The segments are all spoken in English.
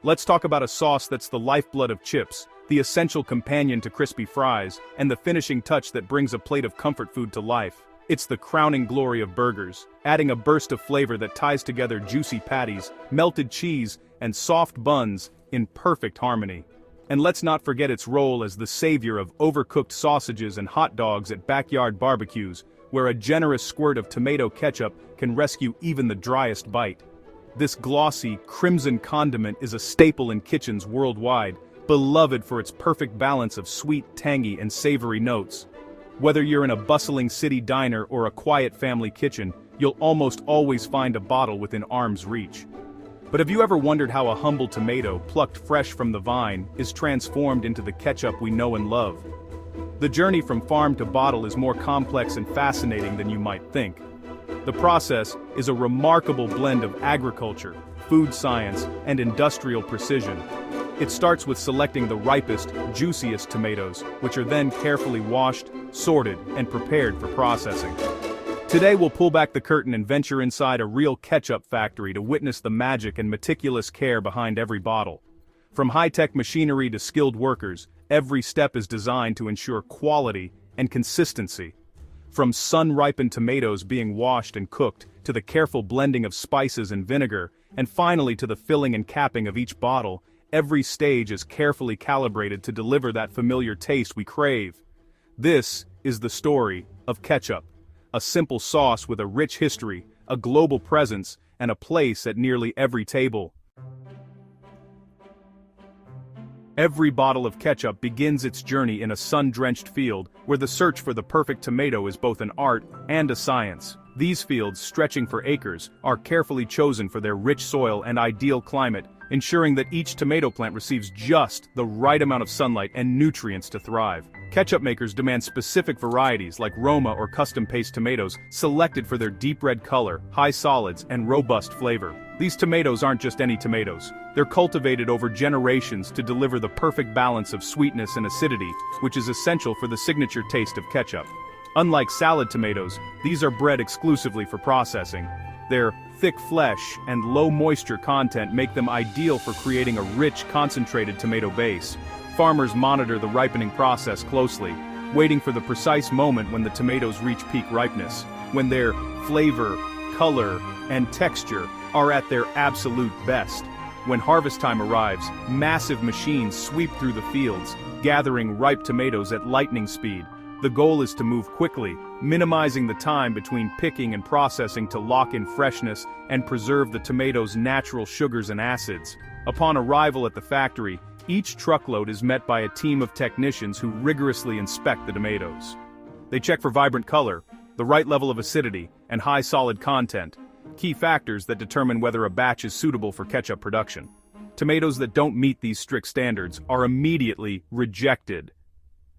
Let's talk about a sauce that's the lifeblood of chips, the essential companion to crispy fries, and the finishing touch that brings a plate of comfort food to life. It's the crowning glory of burgers, adding a burst of flavor that ties together juicy patties, melted cheese, and soft buns in perfect harmony. And let's not forget its role as the savior of overcooked sausages and hot dogs at backyard barbecues, where a generous squirt of tomato ketchup can rescue even the driest bite. This glossy, crimson condiment is a staple in kitchens worldwide, beloved for its perfect balance of sweet, tangy, and savory notes. Whether you're in a bustling city diner or a quiet family kitchen, you'll almost always find a bottle within arm's reach. But have you ever wondered how a humble tomato, plucked fresh from the vine, is transformed into the ketchup we know and love? The journey from farm to bottle is more complex and fascinating than you might think. The process is a remarkable blend of agriculture, food science, and industrial precision. It starts with selecting the ripest, juiciest tomatoes, which are then carefully washed, sorted, and prepared for processing. Today we'll pull back the curtain and venture inside a real ketchup factory to witness the magic and meticulous care behind every bottle. From high-tech machinery to skilled workers, every step is designed to ensure quality and consistency. From sun-ripened tomatoes being washed and cooked, to the careful blending of spices and vinegar, and finally to the filling and capping of each bottle, every stage is carefully calibrated to deliver that familiar taste we crave. This is the story of ketchup, a simple sauce with a rich history, a global presence, and a place at nearly every table. Every bottle of ketchup begins its journey in a sun-drenched field, where the search for the perfect tomato is both an art and a science. These fields, stretching for acres, are carefully chosen for their rich soil and ideal climate, ensuring that each tomato plant receives just the right amount of sunlight and nutrients to thrive. Ketchup makers demand specific varieties like Roma or custom-paste tomatoes, selected for their deep red color, high solids, and robust flavor. These tomatoes aren't just any tomatoes. They're cultivated over generations to deliver the perfect balance of sweetness and acidity, which is essential for the signature taste of ketchup. Unlike salad tomatoes, these are bred exclusively for processing. Their thick flesh and low moisture content make them ideal for creating a rich, concentrated tomato base. Farmers monitor the ripening process closely, waiting for the precise moment when the tomatoes reach peak ripeness, when their flavor, color, and texture are at their absolute best. When harvest time arrives, massive machines sweep through the fields, gathering ripe tomatoes at lightning speed. The goal is to move quickly, minimizing the time between picking and processing to lock in freshness and preserve the tomatoes' natural sugars and acids. Upon arrival at the factory, each truckload is met by a team of technicians who rigorously inspect the tomatoes. They check for vibrant color, the right level of acidity, and high solid content, key factors that determine whether a batch is suitable for ketchup production. Tomatoes that don't meet these strict standards are immediately rejected.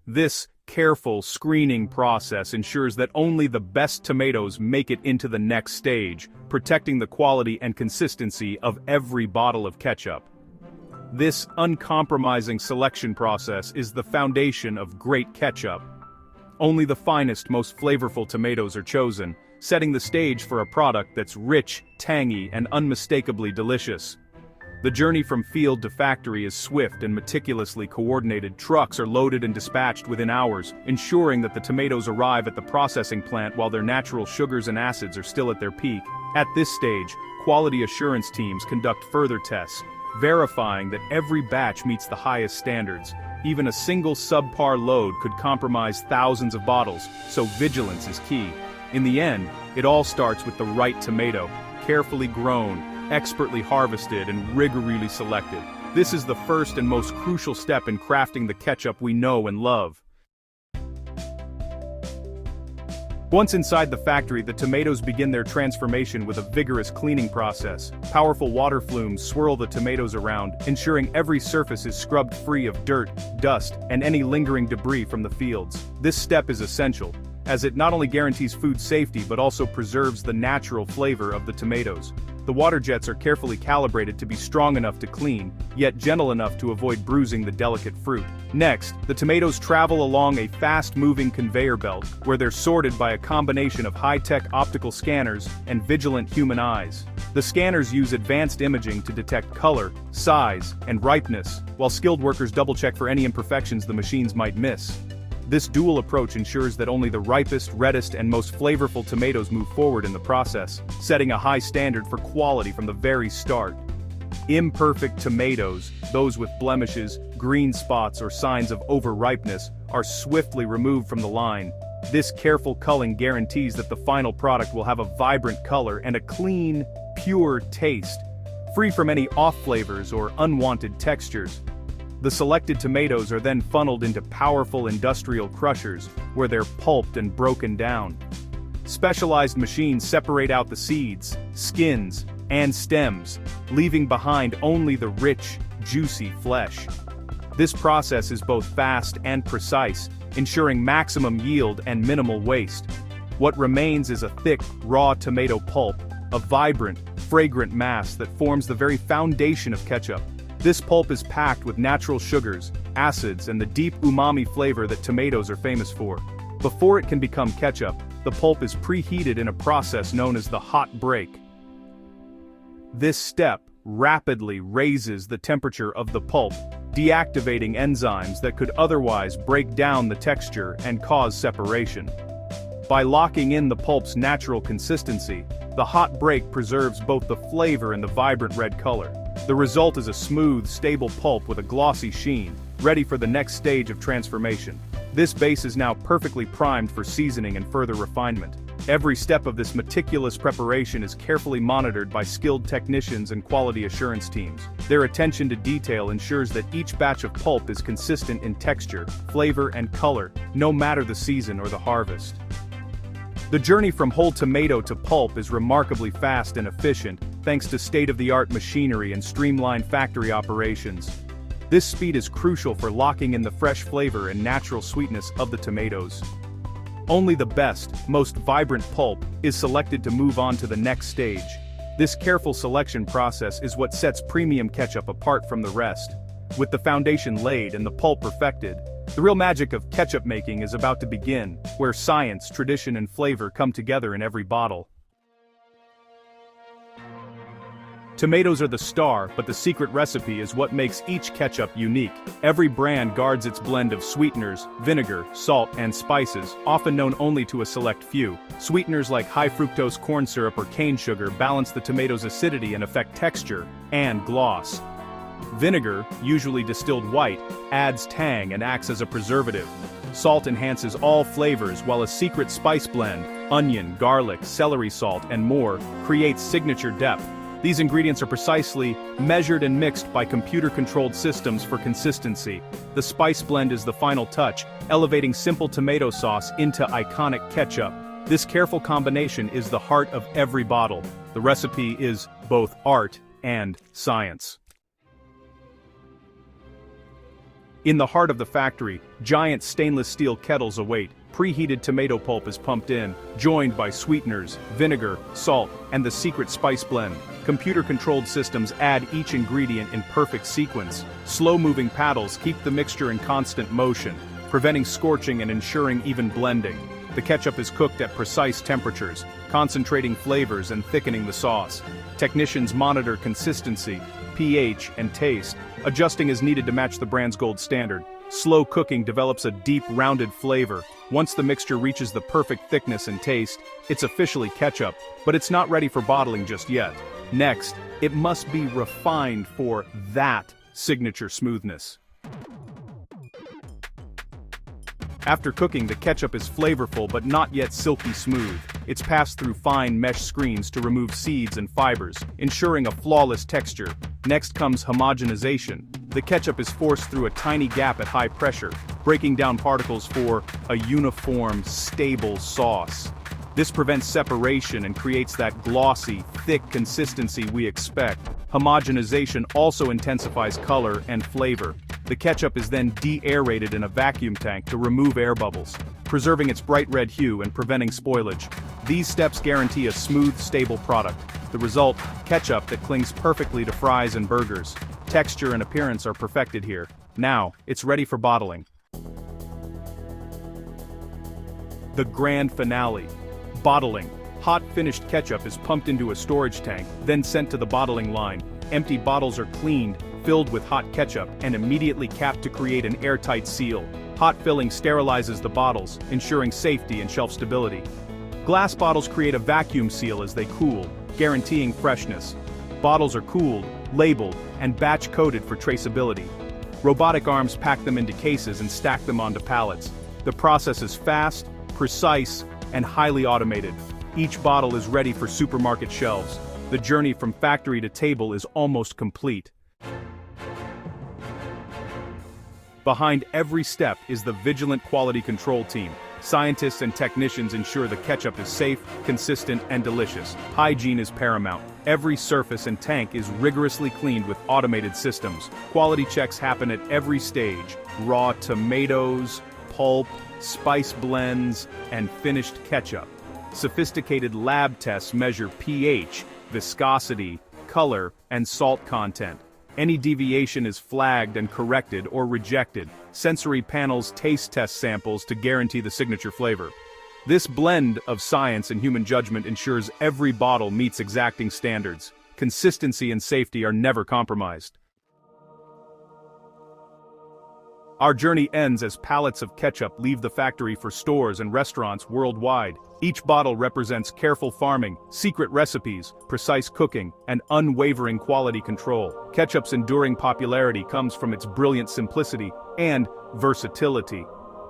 This careful screening process ensures that only the best tomatoes make it into the next stage, protecting the quality and consistency of every bottle of ketchup. This uncompromising selection process is the foundation of great ketchup. Only the finest, most flavorful tomatoes are chosen, setting the stage for a product that's rich, tangy, and unmistakably delicious. The journey from field to factory is swift and meticulously coordinated. Trucks are loaded and dispatched within hours, ensuring that the tomatoes arrive at the processing plant while their natural sugars and acids are still at their peak. At this stage, quality assurance teams conduct further tests, verifying that every batch meets the highest standards. Even a single subpar load could compromise thousands of bottles, so vigilance is key. In the end, it all starts with the right tomato, carefully grown, expertly harvested, and rigorously selected. This is the first and most crucial step in crafting the ketchup we know and love. Once inside the factory, the tomatoes begin their transformation with a vigorous cleaning process. Powerful water flumes swirl the tomatoes around, ensuring every surface is scrubbed free of dirt, dust, and any lingering debris from the fields. This step is essential, as it not only guarantees food safety but also preserves the natural flavor of the tomatoes. The water jets are carefully calibrated to be strong enough to clean, yet gentle enough to avoid bruising the delicate fruit. Next, the tomatoes travel along a fast-moving conveyor belt, where they're sorted by a combination of high-tech optical scanners and vigilant human eyes. The scanners use advanced imaging to detect color, size, and ripeness, while skilled workers double-check for any imperfections the machines might miss. This dual approach ensures that only the ripest, reddest, and most flavorful tomatoes move forward in the process, setting a high standard for quality from the very start. Imperfect tomatoes, those with blemishes, green spots, or signs of overripeness, are swiftly removed from the line. This careful culling guarantees that the final product will have a vibrant color and a clean, pure taste, free from any off flavors or unwanted textures. The selected tomatoes are then funneled into powerful industrial crushers, where they're pulped and broken down. Specialized machines separate out the seeds, skins, and stems, leaving behind only the rich, juicy flesh. This process is both fast and precise, ensuring maximum yield and minimal waste. What remains is a thick, raw tomato pulp, a vibrant, fragrant mass that forms the very foundation of ketchup. This pulp is packed with natural sugars, acids, and the deep umami flavor that tomatoes are famous for. Before it can become ketchup, the pulp is preheated in a process known as the hot break. This step rapidly raises the temperature of the pulp, deactivating enzymes that could otherwise break down the texture and cause separation. By locking in the pulp's natural consistency, the hot break preserves both the flavor and the vibrant red color. The result is a smooth, stable pulp with a glossy sheen, ready for the next stage of transformation. This base is now perfectly primed for seasoning and further refinement. Every step of this meticulous preparation is carefully monitored by skilled technicians and quality assurance teams. Their attention to detail ensures that each batch of pulp is consistent in texture, flavor, and color, no matter the season or the harvest. The journey from whole tomato to pulp is remarkably fast and efficient, thanks to state-of-the-art machinery and streamlined factory operations. This speed is crucial for locking in the fresh flavor and natural sweetness of the tomatoes. Only the best, most vibrant pulp is selected to move on to the next stage. This careful selection process is what sets premium ketchup apart from the rest. With the foundation laid and the pulp perfected, the real magic of ketchup making is about to begin, where science, tradition, and flavor come together in every bottle. Tomatoes are the star, but the secret recipe is what makes each ketchup unique. Every brand guards its blend of sweeteners, vinegar, salt, and spices, often known only to a select few. Sweeteners like high-fructose corn syrup or cane sugar balance the tomato's acidity and affect texture and gloss. Vinegar, usually distilled white, adds tang and acts as a preservative. Salt enhances all flavors, while a secret spice blend, onion, garlic, celery salt, and more, creates signature depth. These ingredients are precisely measured and mixed by computer-controlled systems for consistency. The spice blend is the final touch, elevating simple tomato sauce into iconic ketchup. This careful combination is the heart of every bottle. The recipe is both art and science. In the heart of the factory, giant stainless steel kettles await. Preheated tomato pulp is pumped in, joined by sweeteners, vinegar, salt, and the secret spice blend. Computer-controlled systems add each ingredient in perfect sequence. Slow-moving paddles keep the mixture in constant motion, preventing scorching and ensuring even blending. The ketchup is cooked at precise temperatures, concentrating flavors and thickening the sauce. Technicians monitor consistency, pH, and taste, adjusting as needed to match the brand's gold standard. Slow cooking develops a deep, rounded flavor. Once the mixture reaches the perfect thickness and taste, it's officially ketchup, but it's not ready for bottling just yet. Next, it must be refined for that signature smoothness. After cooking, the ketchup is flavorful but not yet silky smooth. It's passed through fine mesh screens to remove seeds and fibers, ensuring a flawless texture. Next comes homogenization. The ketchup is forced through a tiny gap at high pressure, breaking down particles for a uniform, stable sauce. This prevents separation and creates that glossy, thick consistency we expect. Homogenization also intensifies color and flavor. The ketchup is then de-aerated in a vacuum tank to remove air bubbles, preserving its bright red hue and preventing spoilage. These steps guarantee a smooth, stable product. The result, ketchup that clings perfectly to fries and burgers. Texture and appearance are perfected here. Now, it's ready for bottling. The grand finale. Bottling. Hot finished ketchup is pumped into a storage tank, then sent to the bottling line. Empty bottles are cleaned, filled with hot ketchup, and immediately capped to create an airtight seal. Hot filling sterilizes the bottles, ensuring safety and shelf stability. Glass bottles create a vacuum seal as they cool, guaranteeing freshness. Bottles are cooled, labeled, and batch-coded for traceability. Robotic arms pack them into cases and stack them onto pallets. The process is fast, precise, and highly automated. Each bottle is ready for supermarket shelves. The journey from factory to table is almost complete. Behind every step is the vigilant quality control team. Scientists and technicians ensure the ketchup is safe, consistent, and delicious. Hygiene is paramount. Every surface and tank is rigorously cleaned with automated systems. Quality checks happen at every stage: raw tomatoes, pulp, spice blends, and finished ketchup. Sophisticated lab tests measure pH, viscosity, color, and salt content. Any deviation is flagged and corrected or rejected. Sensory panels taste test samples to guarantee the signature flavor. This blend of science and human judgment ensures every bottle meets exacting standards. Consistency and safety are never compromised. Our journey ends as pallets of ketchup leave the factory for stores and restaurants worldwide. Each bottle represents careful farming, secret recipes, precise cooking, and unwavering quality control. Ketchup's enduring popularity comes from its brilliant simplicity and versatility.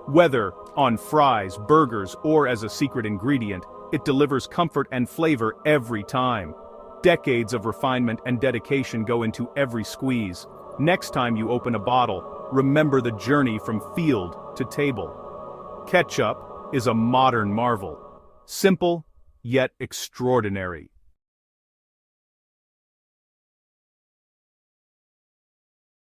Whether on fries, burgers, or as a secret ingredient, it delivers comfort and flavor every time. Decades of refinement and dedication go into every squeeze. Next time you open a bottle, remember the journey from field to table. Ketchup is a modern marvel. Simple, yet extraordinary.